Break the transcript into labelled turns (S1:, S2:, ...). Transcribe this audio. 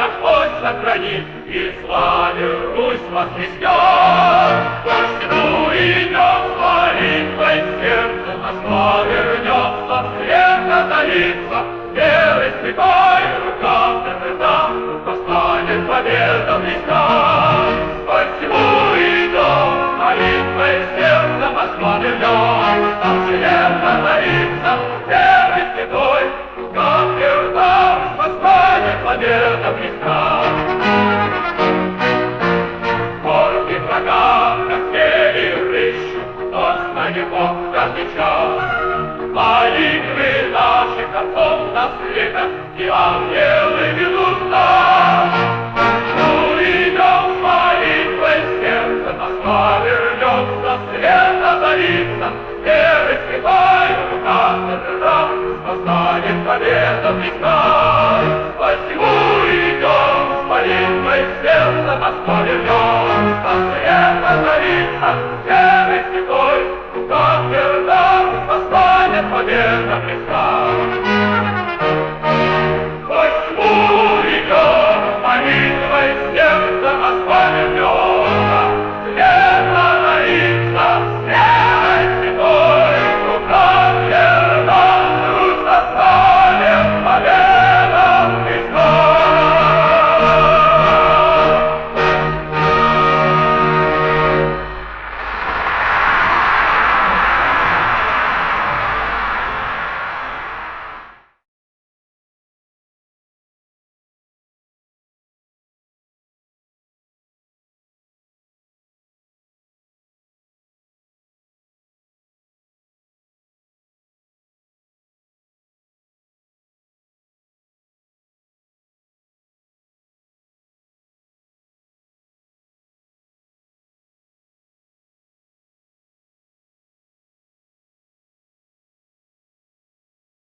S1: наш путь сохранит, и славе Русь воскреснет. Всему идем с молитвой, сердце Москва вернется, свет озарится, верой святой рука тверда, восстанет победа близка. Посему идем с молитвой, сердце Москва вернется, свет озарится, верой святой рука тверда, восстанет победа близка. Горки врага рассели рыщут, но с него каждый час. Молитвы наших отцов на светах, и ангелы ведут нас. Ну, идем с молитвой, сердце Москва вернется, свет озарится, верой святой рука тверда, восстанет победа близка. Посему идем с молитвой, сердце Москва вернется.